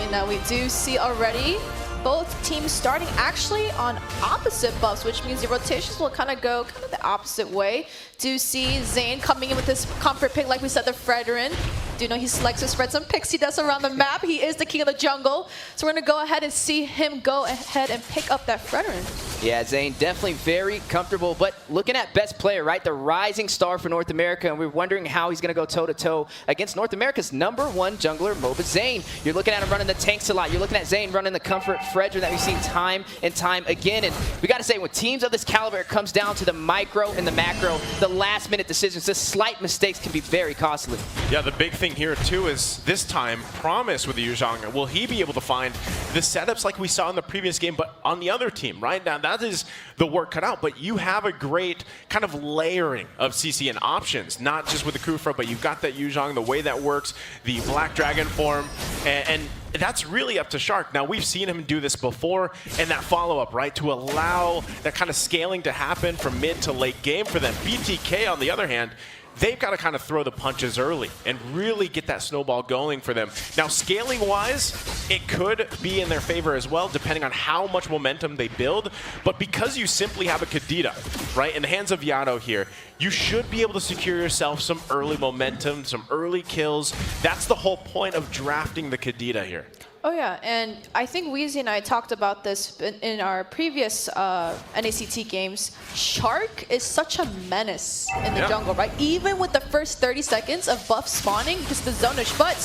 definitely. Now we do see already both teams starting actually on opposite buffs, which means the rotations will kind of go the opposite way. Do see Zane coming in with this comfort pick, like we said, the Fredrin. Do know he likes to spread some pixie dust around the map. He is the king of the jungle. So we're going to go ahead and see him go ahead and pick up that Fredrin. Yeah, Zane definitely very comfortable, but looking at best player, right? The rising star for North America, and we're wondering how he's going to go toe-to-toe against North America's #1 jungler, MLBB. You're looking at him running the tanks a lot. You're looking at Zane running the comfort Fredrin that we've seen time and time again. And we got to say, with teams of this caliber, it comes down to the micro and the macro, the last-minute decisions. The slight mistakes can be very costly. Yeah, the big thing here, too, is this time, Promise with the Yuzhong. Will he be able to find the setups like we saw in the previous game, but on the other team, right? Now, that is the work cut out, but you have a great kind of layering of CC and options, not just with the Kufra, but you've got that Yuzhong, the way that works, the Black Dragon form, and that's really up to Shark. Now, we've seen him do this before, and that follow-up, right, to allow that kind of scaling to happen from mid to late game for them. BTK, on the other hand, they've got to kind of throw the punches early and really get that snowball going for them. Now, scaling-wise, it could be in their favor as well, depending on how much momentum they build. But because you simply have a Kadita, right, in the hands of Yato here, you should be able to secure yourself some early momentum, some early kills. That's the whole point of drafting the Kadita here. Oh yeah, and I think Weezy and I talked about this in our previous NACT games. Shark is such a menace in the jungle, right? Even with the first 30 seconds of buff spawning, just the zonage, but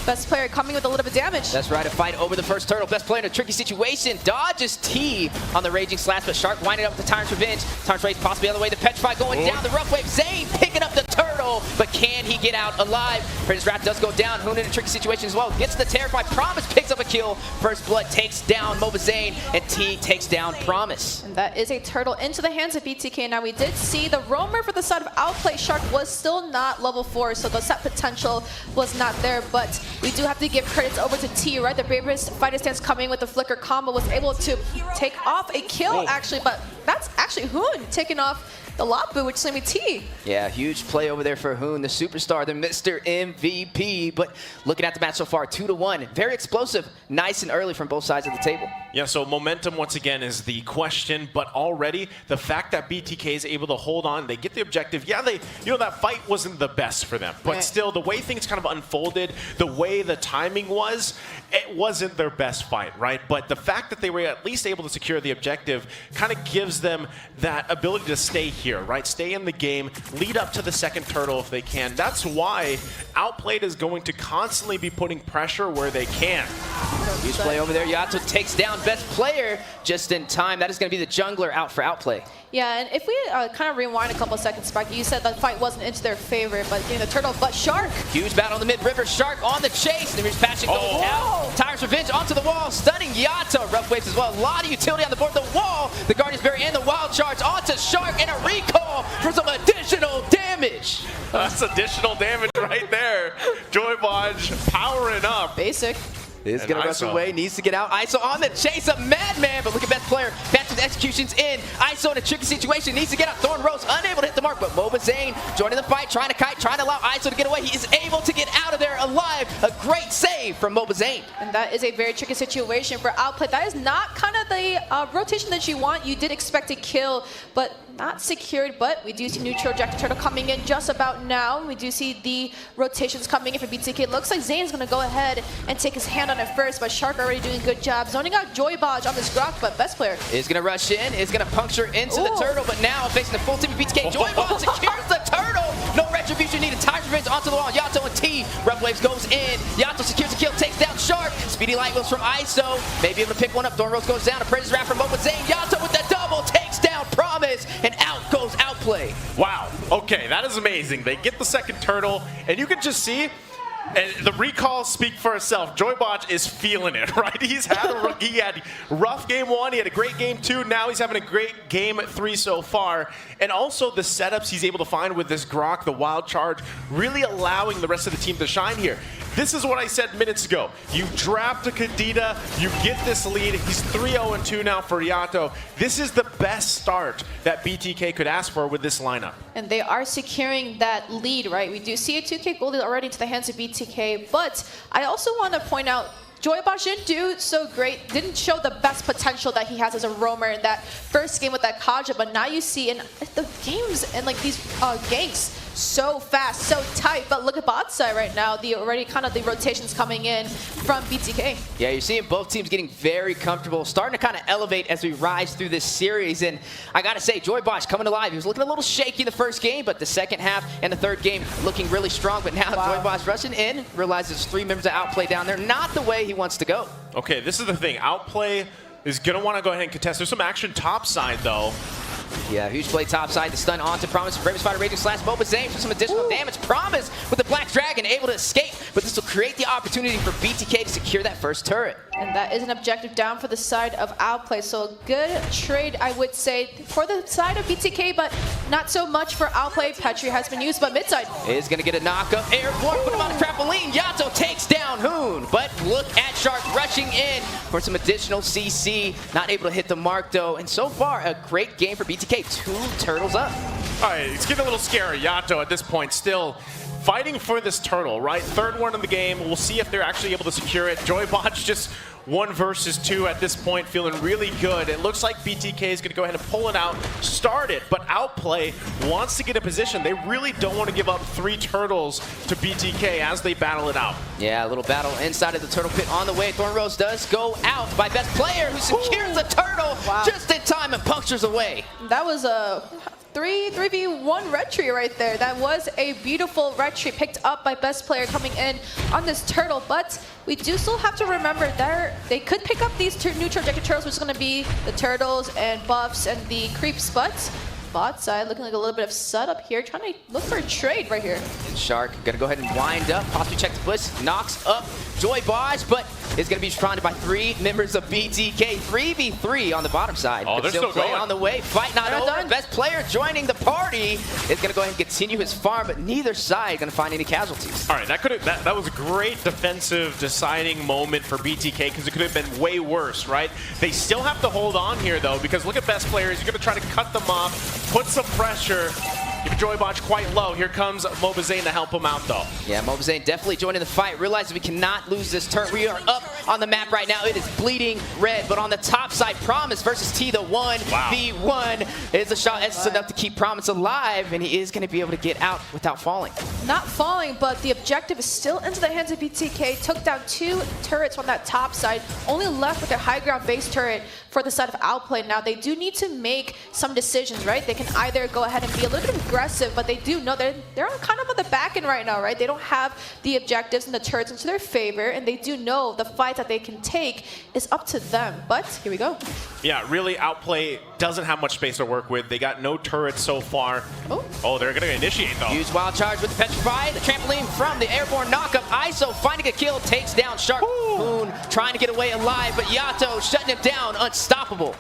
best player coming with a little bit of damage. That's right, a fight over the first turtle. Best player in a tricky situation. Dodges T on the Raging Slash, but Shark winding up with the Tyrant's Revenge. Tyrant's Rage possibly on the way. The Petrify going down the rough wave. Zane picking up the turtle, but can he get out alive? Predator's Wrath does go down. Hoon in a tricky situation as well. Gets the Terrify. Promise picks up a kill. First Blood takes down MLBB, and T takes down Promise. And that is a turtle into the hands of BTK. Now we did see the roamer for the side of Outplay. Shark was still not level 4, so the set potential was not there, but we do have to give credits over to T, right? The bravest fighter stance coming with the flicker combo was able to take off a kill, actually, but that's actually Hoon taking off the Lapu, which is going to be T. Yeah, huge play over there for Hoon, the superstar, the Mr. MVP. But looking at the match so far, 2-1. Very explosive, nice and early from both sides of the table. Yeah, so momentum, once again, is the question. But already, the fact that BTK is able to hold on, they get the objective. Yeah, that fight wasn't the best for them. But still, the way things kind of unfolded, the way the timing was, it wasn't their best fight, right? But the fact that they were at least able to secure the objective kind of gives them that ability to stay here, right? Stay in the game, lead up to the second turtle if they can. That's why Outplayed is going to constantly be putting pressure where they can. Huge play over there. Yato takes down best player just in time. That is going to be the jungler out for Outplay. Yeah, and if we kind of rewind a couple seconds back, you said the fight wasn't into their favor, but getting the turtle, but Shark. Huge battle on the mid-river. Shark on the chase. The Reach Passion goes out. Tyrant's Revenge onto the wall. Stunning Yato. Rough waves as well. A lot of utility on the board. The wall. The Guardian's Berry and the Wild Charge onto Shark, and a recall for some additional damage. That's additional damage right there. Joybodge powering up. Basic. Is going to rush away, needs to get out. ISO on the chase, a madman, but look at best player. Back to the executions in. ISO in a tricky situation, needs to get out. Thorn Rose unable to hit the mark, but MLBB joining the fight, trying to kite, trying to allow ISO to get away. He is able to get out of there alive. A great save from MLBB. And that is a very tricky situation for Outplay. That is not kind of the rotation that you want. You did expect to kill, but not secured, but we do see neutral Jack Turtle coming in just about now. We do see the rotations coming in for BTK. It looks like Zane's going to go ahead and take his hand on it first, but Shark already doing a good job. Zoning out Joybodge on this Grok, but best player is going to rush in, is going to puncture into the turtle, but now facing the full team of BTK. Joybodge secures the turtle. No retribution needed. Tyrant's Revenge onto the wall. Yato and T. Rough Waves goes in. Yato secures the kill, takes down Shark. Speedy Light Wheels from ISO. Maybe able to pick one up. Thorn Rose goes down. A Predator's Wrath from MLBB. Yato with the double takes down Promise, and out goes Outplay. Wow. Okay, that is amazing. They get the second turtle, and you can just see, and the recalls speak for itself. Joybodge is feeling it, right? He had rough game 1, he had a great game 2, now he's having a great game 3 so far. And also the setups he's able to find with this Grok, the Wild Charge, really allowing the rest of the team to shine here. This is what I said minutes ago. You draft a Kadita, you get this lead. He's 3-0-2 now for Yato. This is the best start that BTK could ask for with this lineup. And they are securing that lead, right? We do see a 2K gold already to the hands of BTK, but I also want to point out Joybosh didn't do so great, didn't show the best potential that he has as a roamer in that first game with that Kaja, but now you see in the games and like these ganks so fast, so tight. But look at bot side right now, the rotations coming in from BTK. Yeah, you're seeing both teams getting very comfortable, starting to kind of elevate as we rise through this series. And I gotta say, Joybosh coming alive. He was looking a little shaky the first game, but the second half and the third game looking really strong. But now Joybosh rushing in, realizes 3 members of Outplay down there, not the way he wants to go. Okay, this is the thing. Outplay is gonna want to go ahead and contest. There's some action top side though. Yeah, huge play topside, the stun onto Promise. Bravest Fighter Raging slash MLBB for some additional damage. Promise with the Black Dragon able to escape, but this will create the opportunity for BTK to secure that first turret. And that is an objective down for the side of Outplay. So a good trade, I would say, for the side of BTK, but not so much for Outplay. Petri has been used, but mid side is going to get a knock-up. Airborne, put him on a trampoline. Yato takes down Hoon, but look at Shark rushing in for some additional CC. Not able to hit the mark, though. And so far, a great game for BTK. 2 turtles up. All right, it's getting a little scary. Yato at this point still fighting for this turtle, right? Third one in the game. We'll see if they're actually able to secure it. Joybosh just 1 versus 2 at this point, feeling really good. It looks like BTK is going to go ahead and pull it out, start it, but Outplay wants to get a position. They really don't want to give up 3 turtles to BTK as they battle it out. Yeah, a little battle inside of the turtle pit on the way. Thornrose does go out by best player who secures the turtle just in time and punctures away. That was a 3v1 red tree right there. That was a beautiful red tree picked up by best player coming in on this turtle, but we do still have to remember that they could pick up these 2 neutral ejected turtles, which is going to be the turtles and buffs and the creeps, but bot side looking like a little bit of setup here, trying to look for a trade right here. And Shark gonna go ahead and wind up, possibly check the bliss, knocks up Joybosh, but is gonna be surrounded by 3 members of BTK. 3v3 on the bottom side. Oh, but they're still play going on the way. Fight not over. done. Best player joining the party is gonna go ahead and continue his farm, but neither side gonna find any casualties. All right, that was a great defensive deciding moment for BTK because it could have been way worse, right? They still have to hold on here though, because look at best players. You're gonna try to cut them off, put some pressure. Keep Joybosh quite low. Here comes MLBB to help him out though. Yeah, MLBB definitely joining the fight. Realizes we cannot lose this turn. We are up on the map right now. It is bleeding red, but on the top side, Promise versus T, the 1v1 is a shot. That's enough to keep Promise alive, and he is going to be able to get out without falling. Not falling, but the objective is still into the hands of BTK. Took down 2 turrets on that top side. Only left with their high ground base turret for the side of Outplay. Now, they do need to make some decisions, right? They can either go ahead and be a little bit aggressive, but they do know they're kind of on the back end right now, right? They don't have the objectives and the turrets into their favor, and they do know the fight that they can take is up to them. But here we go. Yeah, really, Outplay doesn't have much space to work with. They got no turrets so far. Oh, they're going to initiate though. Huge wild charge with the Petrify. The trampoline from the airborne knockup. ISO finding a kill, takes down Shark. Moon trying to get away alive, but Yato shutting him down, unstoppable.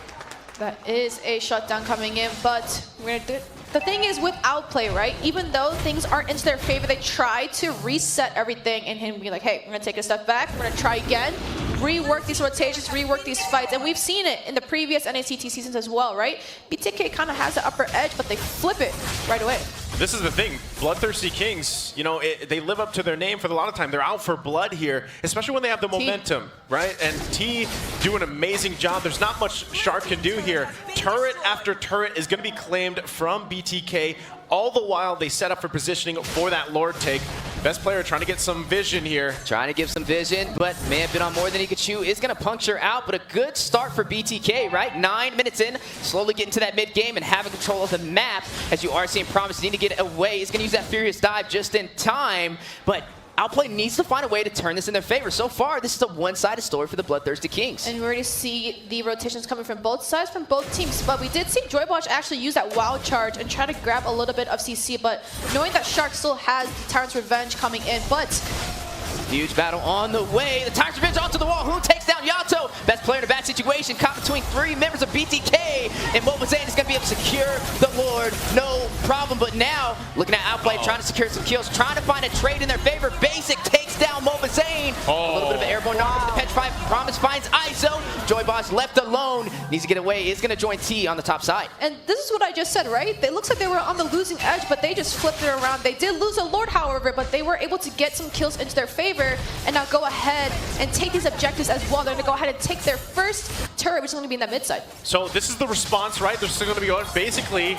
That is a shutdown coming in, but we're gonna do it. The thing is with Outplay, right? Even though things aren't into their favor, they try to reset everything and him be like, hey, we're gonna take a step back, we're gonna try again, rework these rotations, rework these fights, and we've seen it in the previous NACT seasons as well, right? BTK kind of has the upper edge, but they flip it right away. This is the thing, Bloodthirsty Kings, you know, they live up to their name for a lot of time. They're out for blood here, especially when they have the momentum, right? And T do an amazing job. There's not much Shark can do here. Turret after turret is going to be claimed from BTK. All the while, they set up for positioning for that Lord take. Best player trying to get some vision here. Trying to give some vision, but may have been on more than he could chew. Is going to puncture out, but a good start for BTK, right? 9 minutes in, slowly getting to that mid game and having control of the map. As you are seeing Promise need to get away. He's going to use that Furious Dive just in time, but Outplay needs to find a way to turn this in their favor. So far, this is a one-sided story for the Bloodthirsty Kings. And we already see the rotations coming from both sides, from both teams. But we did see Joybosh actually use that wild charge and try to grab a little bit of CC. But knowing that Shark still has the Tyrant's Revenge coming in, but huge battle on the way. The Tyrant's Revenge onto the wall. Who takes down Yato? Best player in a bad situation. Caught between 3 members of BTK. And MLBB is going to be able to secure the Lord. No problem. But now, looking at Outplay, trying to secure some kills, trying to find a trade in their favor. Basic takes down MLBB. A little bit of an airborne knock to the Petrify. Promise finds ISO. Joy Boss left alone. Needs to get away. Is going to join T on the top side. And this is what I just said, right? It looks like they were on the losing edge, but they just flipped it around. They did lose a Lord, however, but they were able to get some kills into their favor and now go ahead and take these objectives as well. They're going to go ahead and take their first turret, which is going to be in that mid side. So this is the response, right? They're still going to be going basically.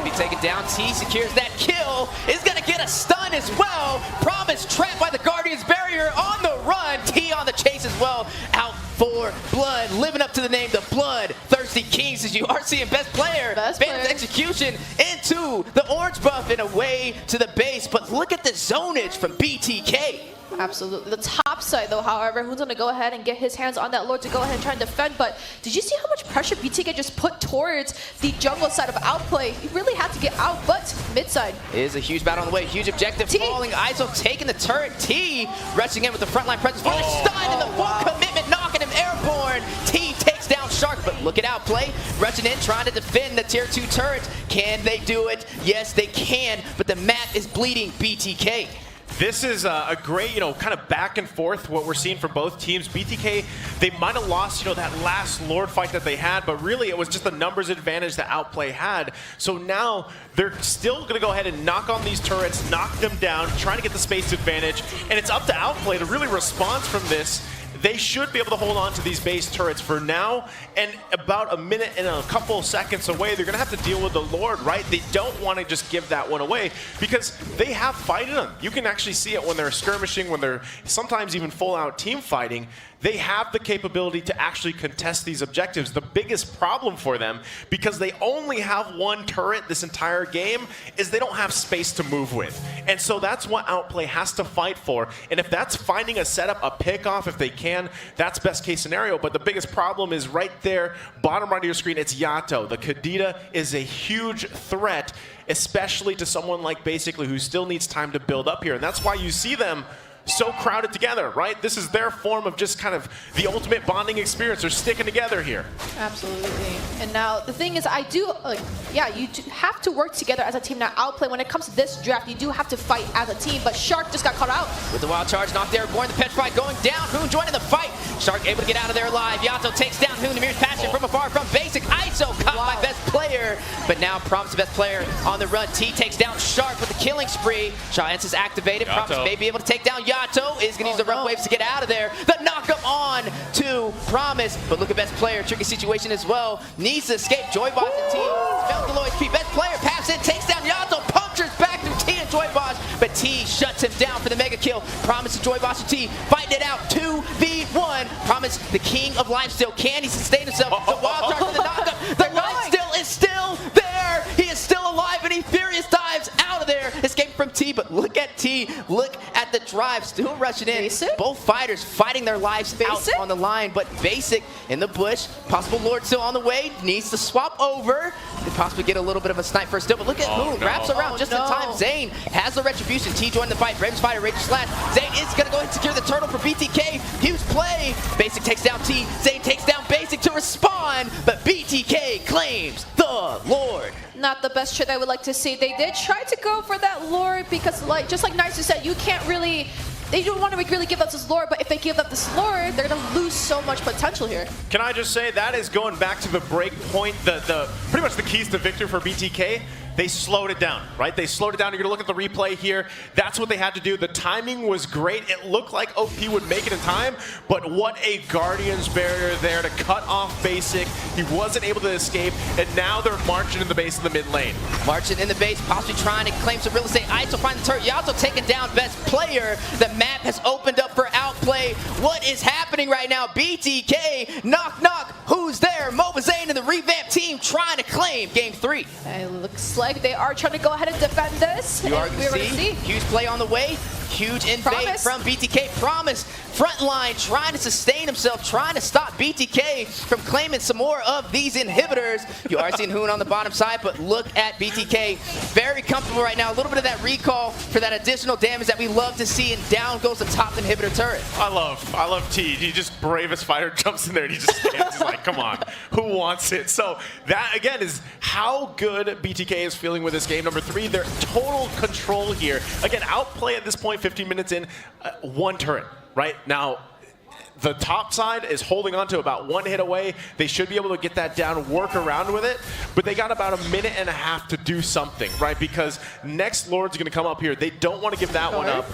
Be taken down. T secures that kill. Is going to get a stun as well. Promise trapped by the Guardian's barrier on the run. T on the chase as well. Out for Blood, living up to the name, the Bloodthirsty Kings, as you are seeing best player. Phantom's execution into the orange buff and away to the base. But look at the zonage from BTK. Absolutely. The top side, though, however, who's going to go ahead and get his hands on that Lord to go ahead and try and defend. But did you see how much pressure BTK just put towards the jungle side of Outplay? He really had to get out, but mid side. It is a huge battle on the way. Huge objective T. falling. ISO taking the turret. T rushing in with the frontline presence for the stun and the full commitment, knocking him airborne. T takes down Shark, but look at Outplay. Rushing in, trying to defend the tier 2 turret. Can they do it? Yes, they can, but the map is bleeding BTK. This is a great, kind of back and forth what we're seeing from both teams. BTK, they might have lost, that last Lord fight that they had, but really it was just the numbers advantage that Outplay had. So now they're still going to go ahead and knock on these turrets, knock them down, trying to get the space advantage, and it's up to Outplay to really respond from this. They should be able to hold on to these base turrets for now, and about a minute and a couple seconds away, they're going to have to deal with the Lord, right? They don't want to just give that one away because they have fight in them. You can actually see it when they're skirmishing, when they're sometimes even full-out team fighting. They have the capability to actually contest these objectives. The biggest problem for them, because they only have one turret this entire game, is they don't have space to move with. And so that's what Outplay has to fight for. And if that's finding a setup, a pickoff, if they can, that's best case scenario. But the biggest problem is right there, bottom right of your screen, it's Yato. The Kadita is a huge threat, especially to someone like Basically who still needs time to build up here. And that's why you see them so crowded together, right? This is their form of just kind of the ultimate bonding experience. They're sticking together here. Absolutely. And now the thing is, you have to work together as a team. Now, Outplay, when it comes to this draft, you do have to fight as a team, but Shark just got caught out. With the wild charge knocked airborne, the Petrify going down. Hoon joining the fight. Shark able to get out of there alive. Yato takes down Hoon. Mirror's Passion from afar from Basic. ISO caught by best player, but now Promise the best player on the run. T takes down Shark with the killing spree. Chance is activated. Yato. Promise may be able to take down Yato. Is going to use the rough waves to get out of there. The knockup on to Promise, but look at best player. Tricky situation as well. Needs to escape. Joy Boss and T. Felt the low HP. Best player pass in, takes down Yato. Punctures back through T and Joy Boss, but T shuts him down for the mega kill. Promise to Joy Boss and T fighting it out 2v1. Promise, the king of life still. Can he sustain himself? The wild charge for the knockup. The life still is still there. He is still alive, and he furious dives out of there, escaping from T. But look at T. Look at the drive, still rushing in. Basic? Both fighters fighting their lives out on the line, but Basic in the bush. Possible Lord still on the way. Needs to swap over. Could possibly get a little bit of a snipe first still, but look at Moon. Wraps around just in time. Zane has the retribution. T joined the fight. Raven's fighter, Rage Slash. Zane is going to go ahead and secure the turtle for BTK. Huge play. Basic takes down T. Zane takes down Basic to respond, but BTK claims the Lord. Not the best trade I would like to see. They did try to go for that Lord because, just like Nice said, you can't really. They don't want to really give up this Lord, but if they give up this Lord, they're going to lose so much potential here. Can I just say that is going back to the break point, the pretty much the keys to victory for BTK. They slowed it down, right? They slowed it down. You're going to look at the replay here. That's what they had to do. The timing was great. It looked like OP would make it in time, but what a Guardian's barrier there to cut off Basic. He wasn't able to escape, and now they're marching in the base in the mid lane. Marching in the base, possibly trying to claim some real estate. ISO find the turret. Yato taking down best player. The map has opened up for Outplay. What is happening right now? BTK, knock, knock. Who's there? Mobazane and the revamped team trying to claim game 3. It looks like they are trying to go ahead and defend this. You are going to see huge play on the way. Huge invade from BTK. Promise, front line, trying to sustain himself, trying to stop BTK from claiming some more of these inhibitors. You are seeing Hoon on the bottom side, but look at BTK. Very comfortable right now. A little bit of that recall for that additional damage that we love to see, and down goes the top inhibitor turret. I love T. He just bravest fighter jumps in there and he just stands. He's like, come on, who wants it? So that, again, is how good BTK is feeling with this game. Number 3, their total control here. Again, Outplay at this point, 15 minutes in, one turret, right? Now, The top side is holding on to about 1 hit away. They should be able to get that down, work around with it, but they got about a minute and a half to do something, right? Because next Lord's going to come up here. They don't want to give that one up.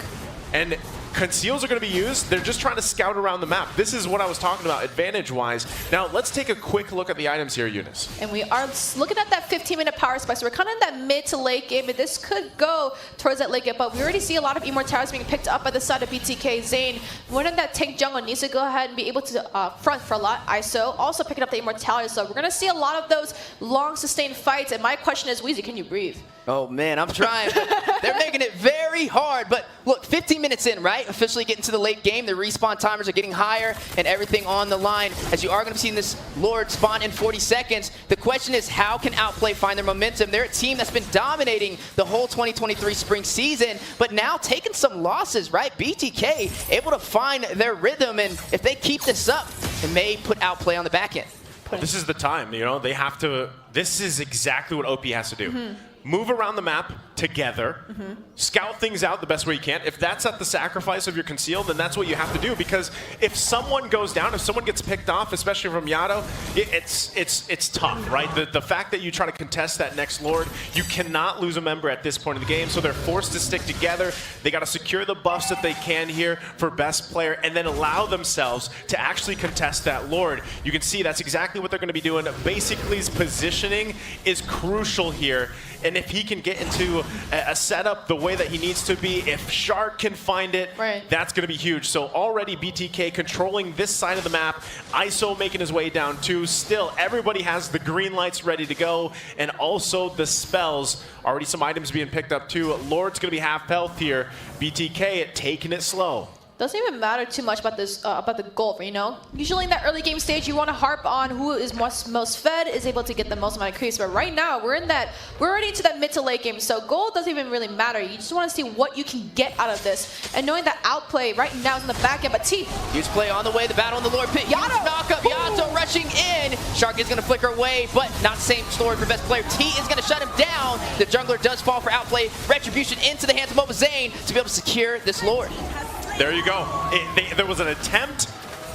And conceals are going to be used. They're just trying to scout around the map. This is what I was talking about advantage-wise. Now, let's take a quick look at the items here, Eunice. And we are looking at that 15-minute power spike. So we're kind of in that mid to late game, and this could go towards that late game. But we already see a lot of Immortals being picked up by the side of BTK. Zane, one of that tank jungle needs to go ahead and be able to front for a lot. ISO also picking up the Immortality. So we're going to see a lot of those long sustained fights. And my question is, Weezy, can you breathe? Oh, man, I'm trying. They're making it very hard. But look, 15 minutes in, right? Officially getting to the late game. The respawn timers are getting higher and everything on the line. As you are going to be seeing this Lord spawn in 40 seconds. The question is, how can Outplay find their momentum? They're a team that's been dominating the whole 2023 spring season, but now taking some losses, right? BTK able to find their rhythm, and if they keep this up, it may put Outplay on the back end. This is the time, you know, they have to, this is exactly what OP has to do. Move around the map together, scout things out the best way you can. If that's at the sacrifice of your conceal, then that's what you have to do, because if someone goes down, if someone gets picked off, especially from Yato, it's tough, right? The fact that you try to contest that next Lord, you cannot lose a member at this point of the game, so they're forced to stick together. They got to secure the buffs that they can here for best player, and then allow themselves to actually contest that Lord. You can see that's exactly what they're going to be doing. Basically, his positioning is crucial here. And if he can get into a setup the way that he needs to be, if Shark can find it, that's going to be huge. So already BTK controlling this side of the map, ISO making his way down too. Still, everybody has the green lights ready to go, and also the spells. Already some items being picked up too. Lord's going to be half health here. BTK taking it slow. Doesn't even matter too much about this about the goal, you know. Usually in that early game stage, you want to harp on who is most fed, is able to get the most amount of creeps. But right now, we're already into that mid to late game, so goal doesn't even really matter. You just want to see what you can get out of this, and knowing that Outplay right now is in the back end. But T, huge play on the way. The battle in the Lord pit. Yato, knock up. Yato rushing in. Shark is going to flicker away, but not the same story for best player. T is going to shut him down. The jungler does fall for Outplay. Retribution into the hands of MLBB to be able to secure this Lord. There you go. There was an attempt,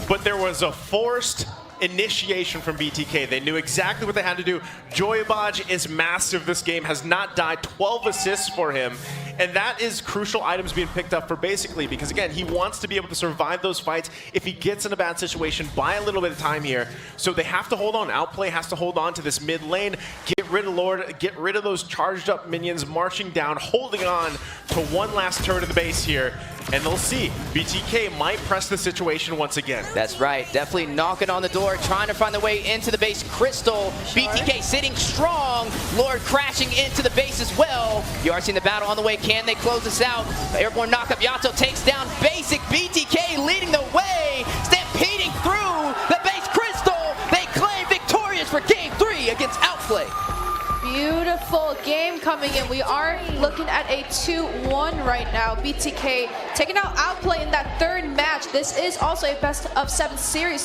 but there was a forced initiation from BTK. They knew exactly what they had to do. Joybaj is massive this game, has not died, 12 assists for him. And that is crucial items being picked up for basically, because again, he wants to be able to survive those fights if he gets in a bad situation. Buy a little bit of time here. So they have to hold on. Outplay has to hold on to this mid lane, get rid of Lord, get rid of those charged up minions, marching down, holding on to one last turret of the base here. And they'll see. BTK might press the situation once again. That's right. Definitely knocking on the door, trying to find their way into the base. Crystal, BTK sitting strong. Lord crashing into the base as well. You are seeing the battle on the way. Can they close this out? Airborne knockup. Yato takes down Basic. BTK leading the way. Stampeding through the base. Crystal, they claim victorious for Game 3 against Outplay. Beautiful game coming in. We are looking at a 2-1 right now. BTK taking out Outplay in that third match. This is also a best of 7 series.